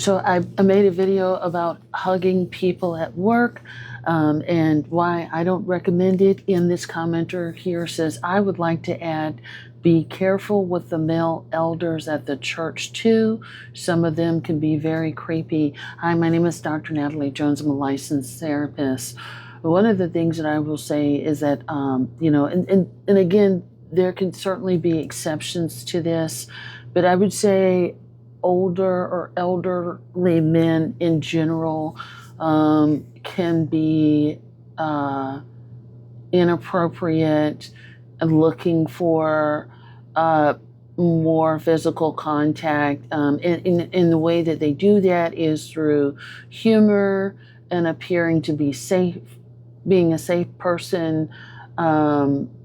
So I made a video about hugging people at work and why I don't recommend it. In this commenter here says, I would like to add, be careful with the male elders at the church too. Some of them can be very creepy. Hi, my name is Dr. Natalie Jones. I'm a licensed therapist. One of the things that I will say is that, and again, there can certainly be exceptions to this, but I would say older or elderly men in general can be inappropriate, looking for more physical contact. In the way that they do that is through humor and appearing to be safe, being a safe person,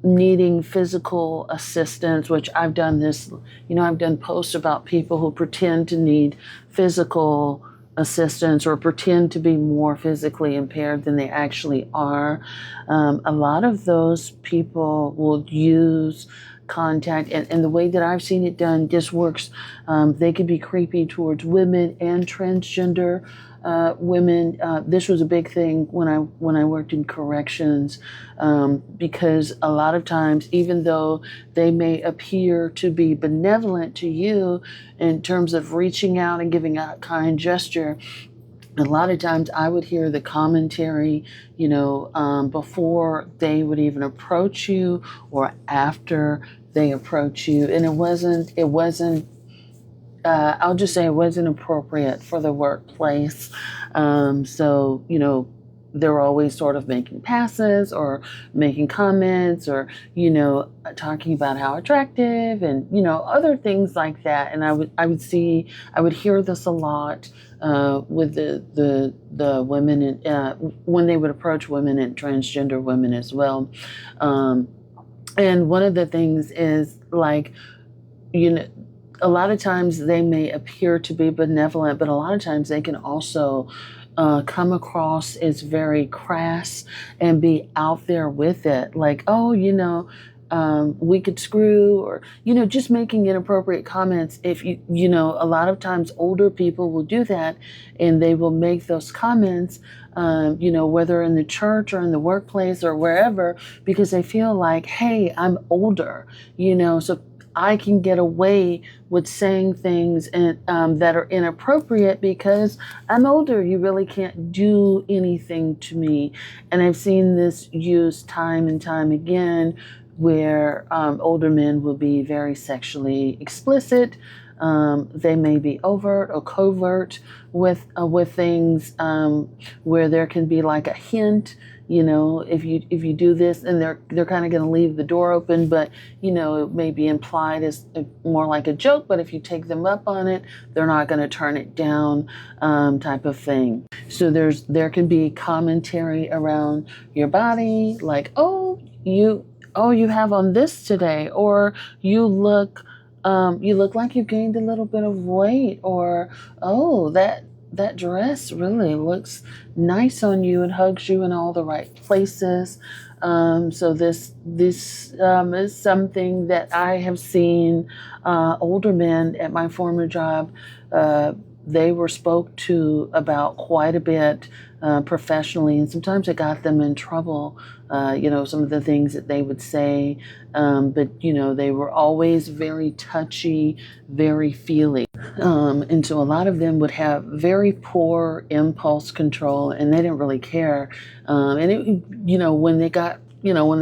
needing physical assistance, which I've done this, I've done posts about people who pretend to need physical assistance or pretend to be more physically impaired than they actually are. A lot of those people will use contact, and the way that I've seen it done just works. They can be creepy towards women and transgender women. This was a big thing when I worked in corrections, because a lot of times, even though they may appear to be benevolent to you in terms of reaching out and giving a kind gesture, a lot of times I would hear the commentary, before they would even approach you or after they approach you, and it wasn't. I'll just say it wasn't appropriate for the workplace. So, they're always sort of making passes or making comments or, talking about how attractive and, other things like that. And I would hear this a lot with the women when they would approach women and transgender women as well. And one of the things is like, a lot of times they may appear to be benevolent, but a lot of times they can also come across as very crass and be out there with it. Like, oh, we could screw, or, just making inappropriate comments. If a lot of times older people will do that, and they will make those comments, whether in the church or in the workplace or wherever, because they feel like, hey, I'm older, so I can get away with saying things that are inappropriate because I'm older. You really can't do anything to me. And I've seen this used time and time again, where older men will be very sexually explicit. They may be overt or covert with things, where there can be like a hint. If you do this, and they're kind of going to leave the door open, but it may be implied as more like a joke. But if you take them up on it, they're not going to turn it down, type of thing. So there can be commentary around your body, like, oh, you have on this today, or you look like you gained a little bit of weight, or oh, that dress really looks nice on you and hugs you in all the right places. So this is something that I have seen older men at my former job. They were spoke to about quite a bit professionally, and sometimes it got them in trouble. Some of the things that they would say, but they were always very touchy, very feely. And so a lot of them would have very poor impulse control, and they didn't really care. And when they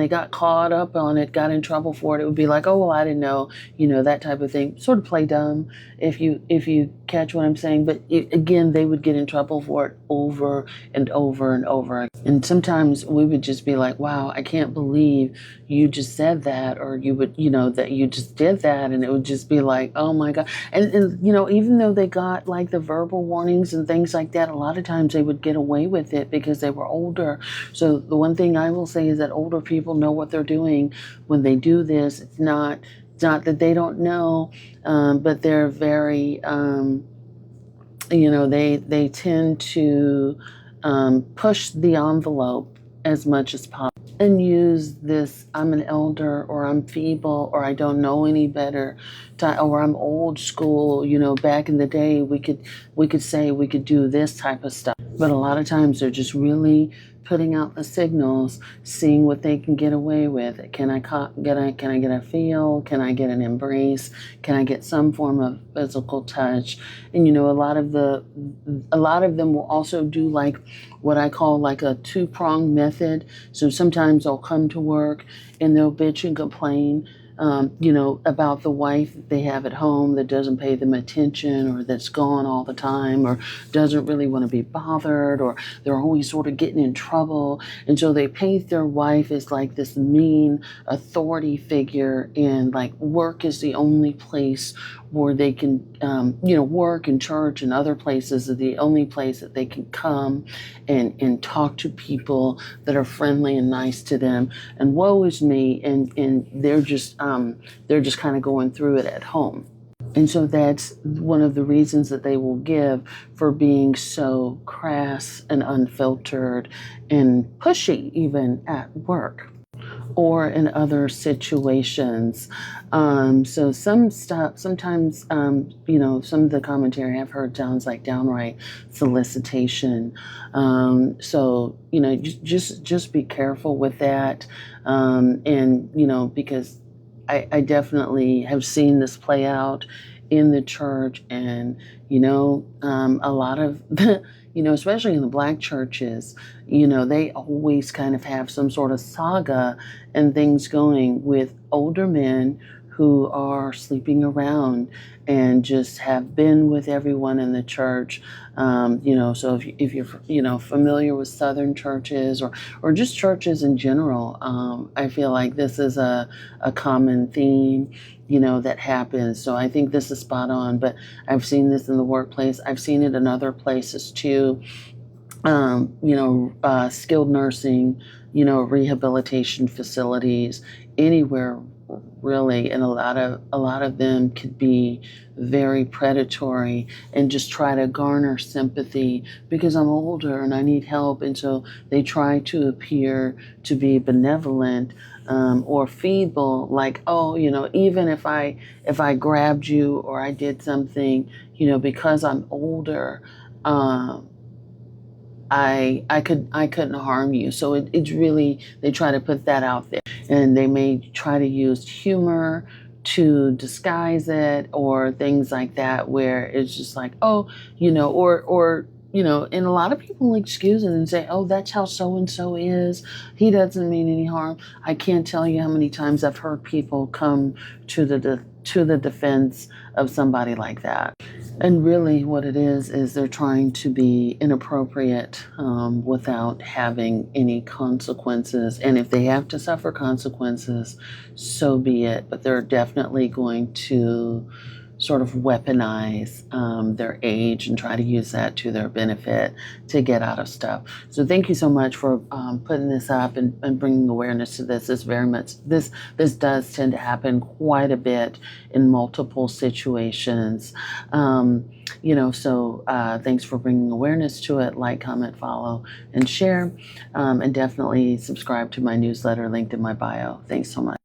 got caught up on it, got in trouble for it would be like, oh, well, I didn't know, that type of thing. Sort of play dumb, if you catch what I'm saying. But again, they would get in trouble for it over and over and over. And sometimes we would just be like, wow, I can't believe you just said that, or you would, that you just did that. And it would just be like, oh my God. And even though they got like the verbal warnings and things like that, a lot of times they would get away with it because they were older. So the one thing I will say is that older people know what they're doing when they do this. It's not that they don't know, but they're very, they tend to push the envelope as much as possible. and use this I'm an elder or I'm feeble or I don't know any better or I'm old school. Back in the day we could say we could do this type of stuff. But a lot of times they're just really putting out the signals, seeing what they can get away with. Can I get a feel? Can I get an embrace? Can I get some form of physical touch? And a lot of them will also do like what I call like a two-pronged method. So sometimes they'll come to work and they'll bitch and complain, about the wife that they have at home that doesn't pay them attention or that's gone all the time or doesn't really want to be bothered, or they're always sort of getting in trouble. And so they paint their wife as like this mean authority figure, and like work is the only place where they can, work, and church and other places are the only place that they can come and talk to people that are friendly and nice to them. And woe is me, and they're just kind of going through it at home. And so that's one of the reasons that they will give for being so crass and unfiltered and pushy even at work or in other situations. So some stuff, sometimes, some of the commentary I've heard sounds like downright solicitation. So, just be careful with that. Because I definitely have seen this play out in the church, and a lot of especially in the black churches, they always kind of have some sort of saga and things going with older men who are sleeping around and just have been with everyone in the church. So if you're familiar with Southern churches or just churches in general, I feel like this is a common theme, that happens. So I think this is spot on, but I've seen this in the workplace. I've seen it in other places too. Skilled nursing, rehabilitation facilities, anywhere really, and a lot of them could be very predatory and just try to garner sympathy because I'm older and I need help, and so they try to appear to be benevolent or feeble, like, oh, even if I grabbed you or I did something, because I'm older. I couldn't harm you. So it's really, they try to put that out there, and they may try to use humor to disguise it or things like that, where it's just like, oh, and a lot of people will excuse it and say, oh, that's how so-and-so is. He doesn't mean any harm. I can't tell you how many times I've heard people come to the defense of somebody like that. And really what it is they're trying to be inappropriate without having any consequences. And if they have to suffer consequences, so be it. But they're definitely going to sort of weaponize their age and try to use that to their benefit to get out of stuff. So thank you so much for putting this up and bringing awareness to this. This does tend to happen quite a bit in multiple situations. Thanks for bringing awareness to it. Like, comment, follow, and share. And definitely subscribe to my newsletter linked in my bio. Thanks so much.